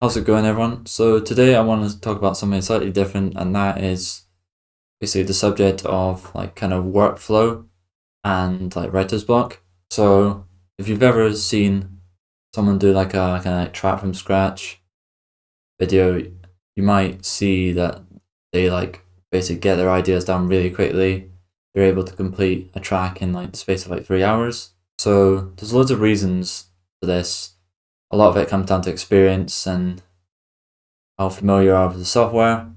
How's it going, everyone? So today I want to talk about something slightly different, and that is basically the subject of like kind of workflow and like writer's block. So if you've ever seen someone do like a kind of like track from scratch video, you might see that they like basically get their ideas down really quickly. They're able to complete a track in like the space of like 3 hours. So there's loads of reasons for this. A lot of it comes down to experience and how familiar you are with the software,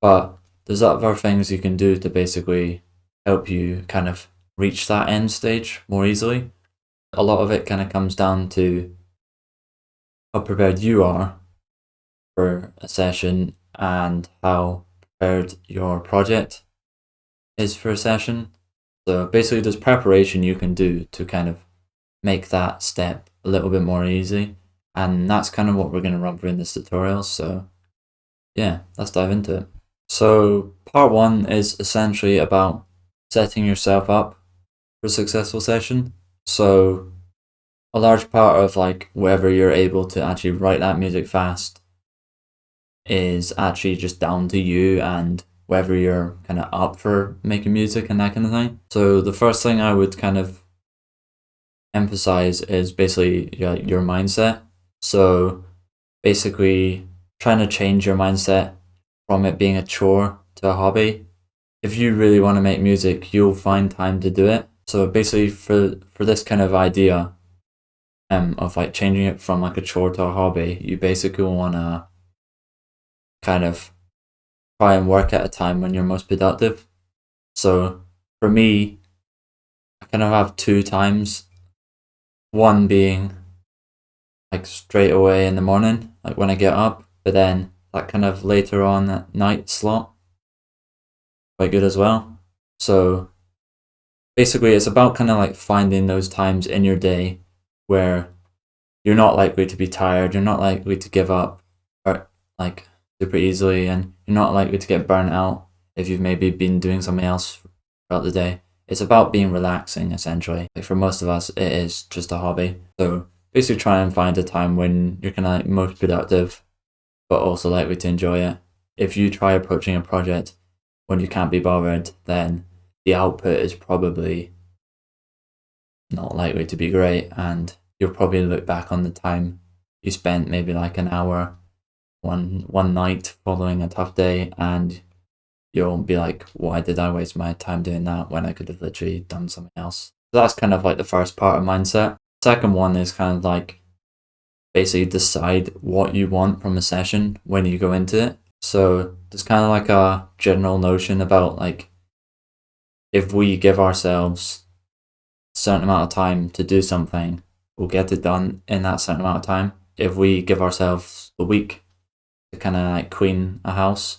but there's other things you can do to basically help you kind of reach that end stage more easily. A lot of it kind of comes down to how prepared you are for a session and how prepared your project is for a session. So basically, there's preparation you can do to kind of make that step a little bit more easy. And that's kind of what we're going to run through in this tutorial. So yeah, let's dive into it. So part one is essentially about setting yourself up for a successful session. So a large part of like whether you're able to actually write that music fast is actually just down to you and whether you're kind of up for making music and that kind of thing. So the first thing I would kind of emphasize is basically your mindset. So basically trying to change your mindset from it being a chore to a hobby. If you really want to make music, you'll find time to do it. So basically for this kind of idea of like changing it from like a chore to a hobby, you basically want to kind of try and work at a time when you're most productive. So for me, I kind of have two times. One being like straight away in the morning, like when I get up, but then that kind of later on at night slot, quite good as well. So basically, it's about kind of like finding those times in your day where you're not likely to be tired, you're not likely to give up or like super easily, and you're not likely to get burnt out if you've maybe been doing something else throughout the day. It's about being relaxing essentially. Like for most of us, it is just a hobby. So basically, try and find a time when you're kind of like most productive, but also likely to enjoy it. If you try approaching a project when you can't be bothered, then the output is probably not likely to be great, and you'll probably look back on the time you spent, maybe like an hour one night following a tough day, and you'll be like, why did I waste my time doing that when I could have literally done something else? So that's kind of like the first part of mindset. Second one is kind of like basically decide what you want from a session when you go into it. So there's kind of like a general notion about like if we give ourselves a certain amount of time to do something, we'll get it done in that certain amount of time. If we give ourselves a week to kind of like clean a house,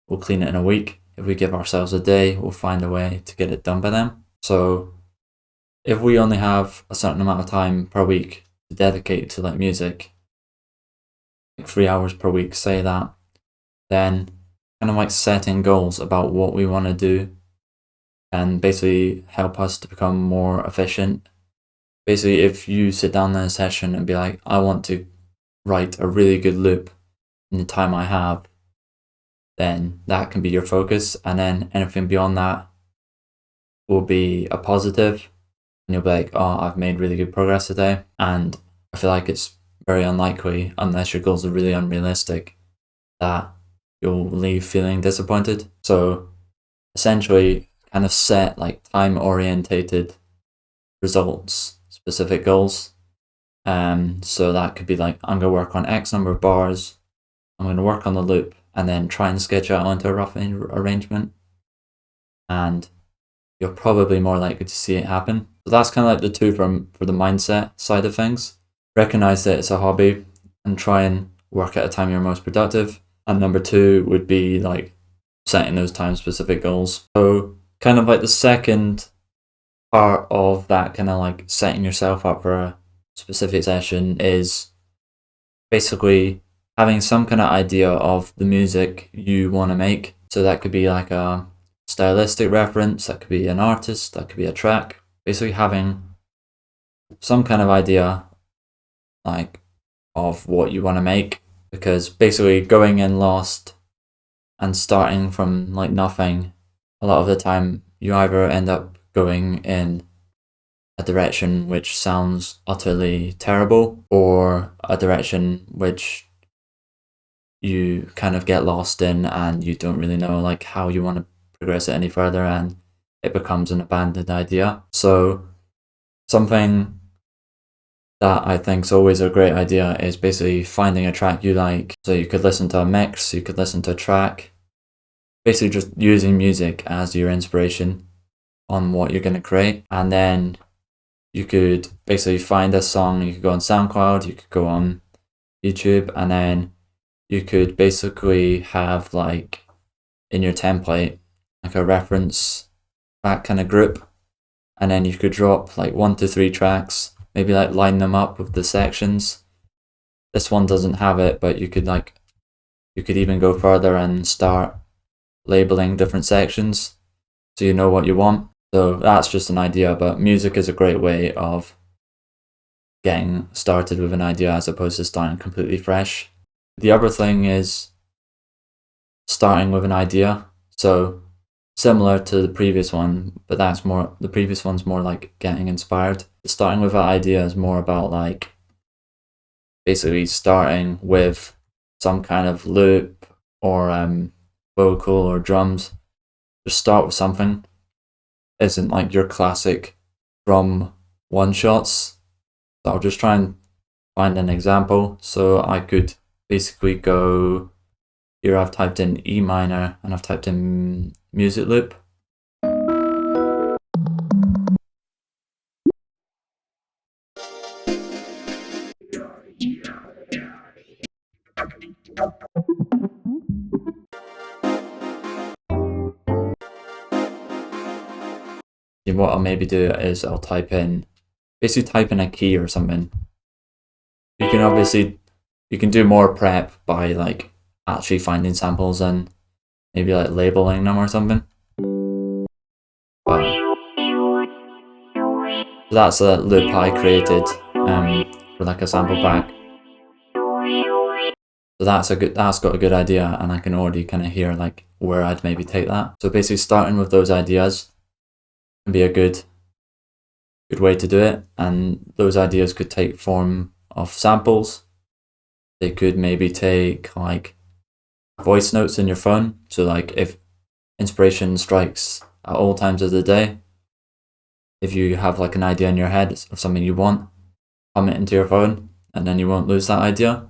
we'll clean it in a week. If we give ourselves a day, we'll find a way to get it done by then. So if we only have a certain amount of time per week to dedicate to like music, like 3 hours per week, say that, then kind of like setting goals about what we want to do and basically help us to become more efficient. Basically, if you sit down in a session and be like, I want to write a really good loop in the time I have, then that can be your focus. And then anything beyond that will be a positive, and you'll be like, oh, I've made really good progress today. And I feel like it's very unlikely, unless your goals are really unrealistic, that you'll leave feeling disappointed. So essentially, kind of set like time orientated results, specific goals. So that could be like, I'm going to work on X number of bars, I'm going to work on the loop, and then try and sketch out into a rough arrangement. And you're probably more likely to see it happen. So that's kind of like the two for the mindset side of things. Recognize that it's a hobby and try and work at a time you're most productive. And number two would be like setting those time specific goals. So kind of like the second part of that kind of like setting yourself up for a specific session is basically having some kind of idea of the music you want to make. So that could be like a stylistic reference, that could be an artist, that could be a track. Basically having some kind of idea like of what you want to make because basically going in lost and starting from like nothing, a lot of the time you either end up going in a direction which sounds utterly terrible, or a direction which you kind of get lost in and you don't really know like how you want to progress it any further, and it becomes an abandoned idea. So something that I think is always a great idea is basically finding a track you like. So you could listen to a mix, you could listen to a track, basically just using music as your inspiration on what you're going to create. And then you could basically find a song, you could go on SoundCloud, you could go on YouTube, and then you could basically have like in your template like a reference track kind of group, and then you could drop like 1 to 3 tracks, maybe like line them up with the sections. This one doesn't have it, but you could even go further and start labeling different sections so you know what you want. So that's just an idea, but music is a great way of getting started with an idea as opposed to starting completely fresh. The other thing is starting with an idea. So similar to the previous one, but the previous one's more like getting inspired. Starting with an idea is more about like basically starting with some kind of loop or vocal or drums. Just start with something. Isn't like your classic drum one shots. So I'll just try and find an example. So I could basically go here. I've typed in E minor and I've typed in music loop. And what I'll maybe do is I'll basically type in a key or something. You can do more prep by like actually finding samples and maybe like labeling them or something. But that's a loop I created for like a sample pack. So that's got a good idea, and I can already kind of hear like where I'd maybe take that. So basically starting with those ideas can be a good way to do it, and those ideas could take form of samples. They could maybe take like voice notes in your phone. So like if inspiration strikes at all times of the day, if you have like an idea in your head of something you want, comment into your phone, and then you won't lose that idea.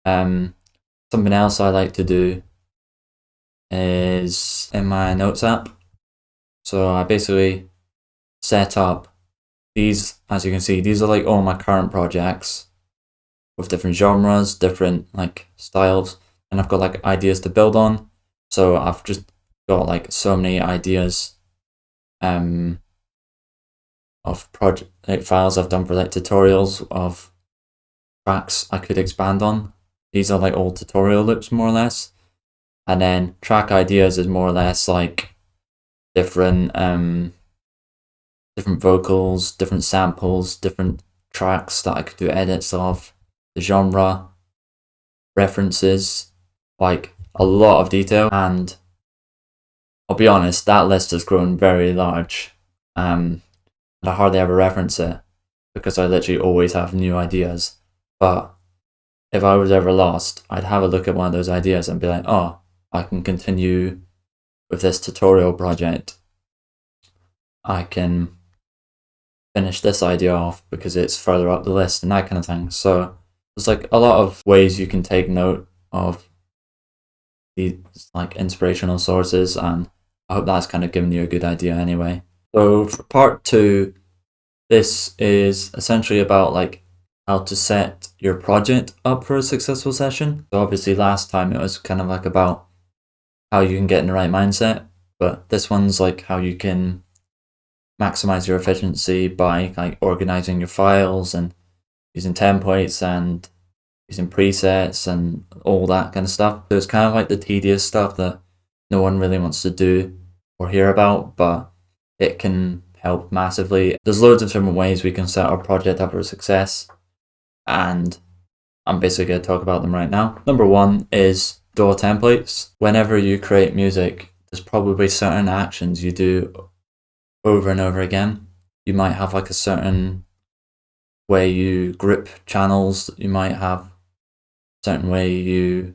Something else I like to do is in my notes app. So I basically set up these, as you can see, these are like all my current projects with different genres, different like styles, and I've got like ideas to build on. So I've just got like so many ideas of project like files I've done for like tutorials of tracks I could expand on. These are like all tutorial loops more or less. And then track ideas is more or less like different vocals, different samples, different tracks that I could do edits of, the genre, references, like a lot of detail. And I'll be honest, that list has grown very large. And I hardly ever reference it because I literally always have new ideas. But if I was ever lost, I'd have a look at one of those ideas and be like, oh, I can continue with this tutorial project. I can finish this idea off because it's further up the list and that kind of thing. So there's like a lot of ways you can take note of these like inspirational sources, and I hope that's kind of given you a good idea anyway. So for part 2, this is essentially about like how to set your project up for a successful session. So obviously last time it was kind of like about how you can get in the right mindset, but this one's like how you can maximize your efficiency by like organizing your files and using templates and using presets and all that kind of stuff. So it's kind of like the tedious stuff that no one really wants to do or hear about, but it can help massively. There's loads of different ways we can set our project up for success, and I'm basically going to talk about them right now. Number one is DAW Templates. Whenever you create music, there's probably certain actions you do over and over again. You might have like a certain way you grip channels, you might have a certain way you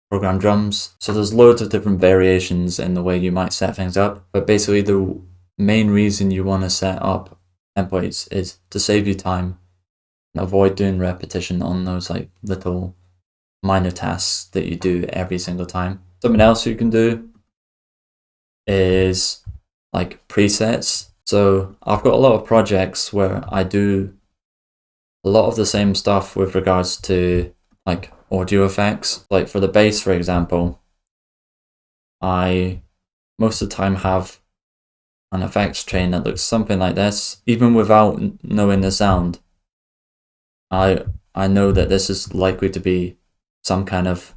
program drums. So there's loads of different variations in the way you might set things up. But basically the main reason you want to set up templates is to save you time and avoid doing repetition on those like little minor tasks that you do every single time. Something else you can do is like presets. So I've got a lot of projects where I do a lot of the same stuff with regards to like audio effects. Like for the bass, for example, I most of the time have an effects chain that looks something like this. Even without knowing the sound, I know that this is likely to be some kind of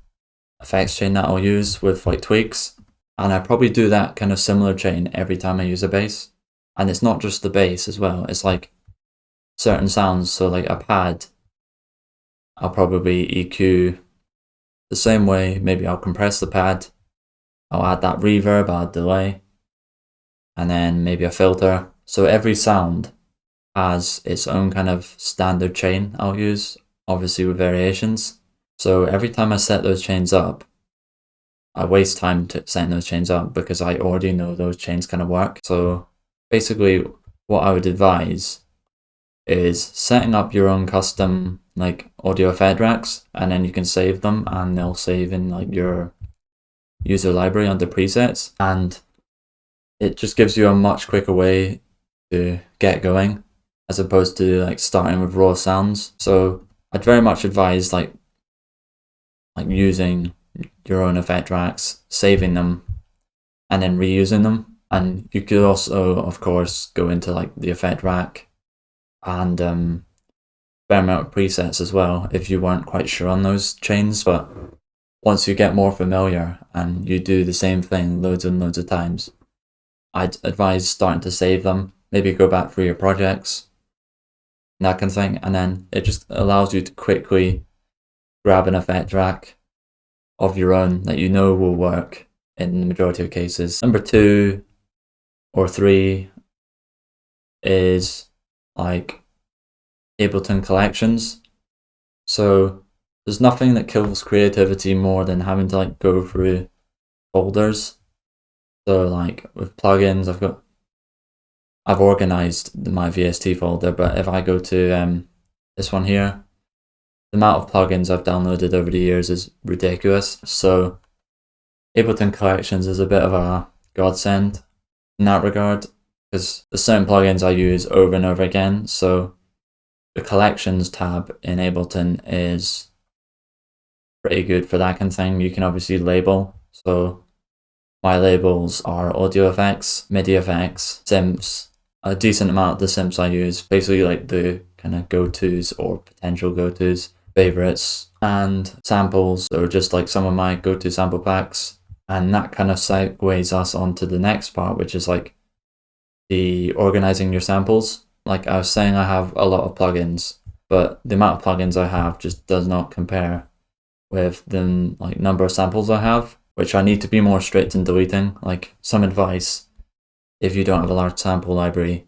effects chain that I'll use with like tweaks. And I probably do that kind of similar chain every time I use a bass. And it's not just the bass as well, it's like certain sounds. So like a pad, I'll probably EQ the same way. Maybe I'll compress the pad, I'll add that reverb, I'll add delay, and then maybe a filter. So every sound has its own kind of standard chain I'll use, obviously with variations. So every time I set those chains up, I waste time setting those chains up because I already know those chains kind of work. So basically what I would advise is setting up your own custom like audio effect racks, and then you can save them and they'll save in like your user library under presets, and it just gives you a much quicker way to get going as opposed to like starting with raw sounds. So I'd very much advise like using your own effect racks, saving them, and then reusing them. And you could also, of course, go into like the effect rack and experiment with presets as well if you weren't quite sure on those chains. But once you get more familiar and you do the same thing loads and loads of times, I'd advise starting to save them, maybe go back through your projects, that kind of thing, and then it just allows you to quickly grab an effect rack of your own that you know will work in the majority of cases. Number 2 or 3 is like Ableton Collections. So there's nothing that kills creativity more than having to like go through folders. So like with plugins, I've organized my VST folder, but if I go to this one here, the amount of plugins I've downloaded over the years is ridiculous. So Ableton Collections is a bit of a godsend in that regard, because there's certain plugins I use over and over again. So the Collections tab in Ableton is pretty good for that kind of thing. You can obviously label. So my labels are audio effects, MIDI effects, synths. A decent amount of the synths I use, basically like the kind of go-tos or potential go-tos, favorites, and samples, or just like some of my go-to sample packs. And that kind of segues us onto the next part, which is like the organizing your samples. Like I was saying, I have a lot of plugins, but the amount of plugins I have just does not compare with the like number of samples I have, which I need to be more strict in deleting. Like some advice: if you don't have a large sample library,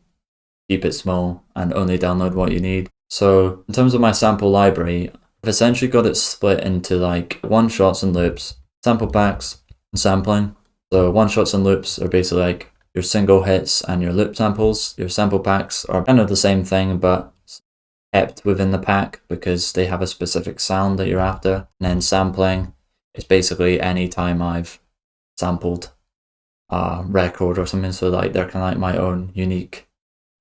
keep it small and only download what you need. So in terms of my sample library, I've essentially got it split into like one-shots and loops, sample packs, and sampling. So one-shots and loops are basically like your single hits and your loop samples. Your sample packs are kind of the same thing, but kept within the pack because they have a specific sound that you're after. And then sampling is basically any time I've sampled a record or something, so like they're kind of like my own unique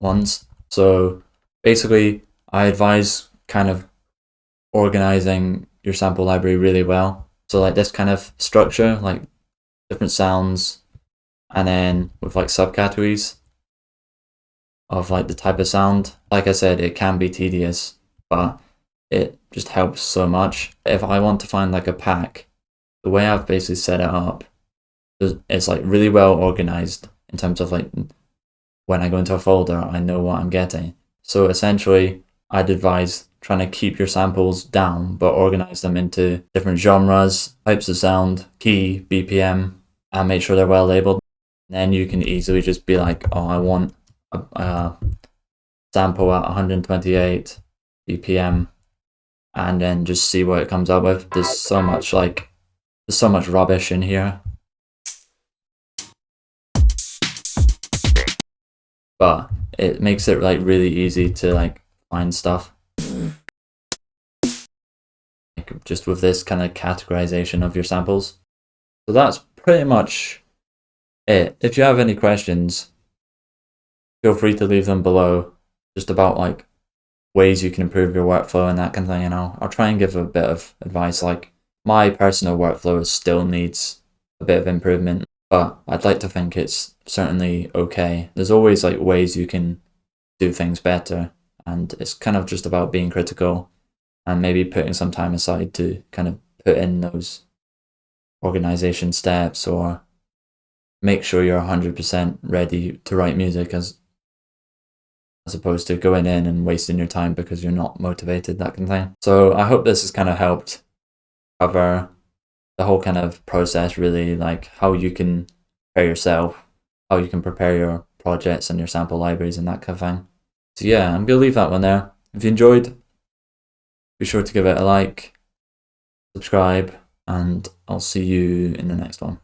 ones. So basically I advise kind of organizing your sample library really well. So like this kind of structure, like different sounds, and then with like subcategories of like the type of sound. Like I said, it can be tedious, but it just helps so much. If I want to find like a pack, the way I've basically set it up, it's like really well organized in terms of like when I go into a folder, I know what I'm getting. So essentially I'd advise trying to keep your samples down, but organize them into different genres, types of sound, key, BPM, and make sure they're well labeled. Then you can easily just be like, oh, I want a sample at 128 BPM, and then just see what it comes up with. There's so much rubbish in here, but it makes it like really easy to like find stuff. Like just with this kind of categorization of your samples. So that's pretty much it. If you have any questions, feel free to leave them below, just about like ways you can improve your workflow and that kind of thing. And I'll try and give a bit of advice. Like my personal workflow still needs a bit of improvement, but I'd like to think it's certainly okay. There's always like ways you can do things better, and it's kind of just about being critical and maybe putting some time aside to kind of put in those organization steps, or make sure you're 100% ready to write music, as opposed to going in and wasting your time because you're not motivated, that kind of thing. So I hope this has kind of helped cover the whole kind of process, really, like how you can prepare yourself, how you can prepare your projects and your sample libraries and that kind of thing. So yeah, I'm gonna leave that one there. If you enjoyed, be sure to give it a like, subscribe, and I'll see you in the next one.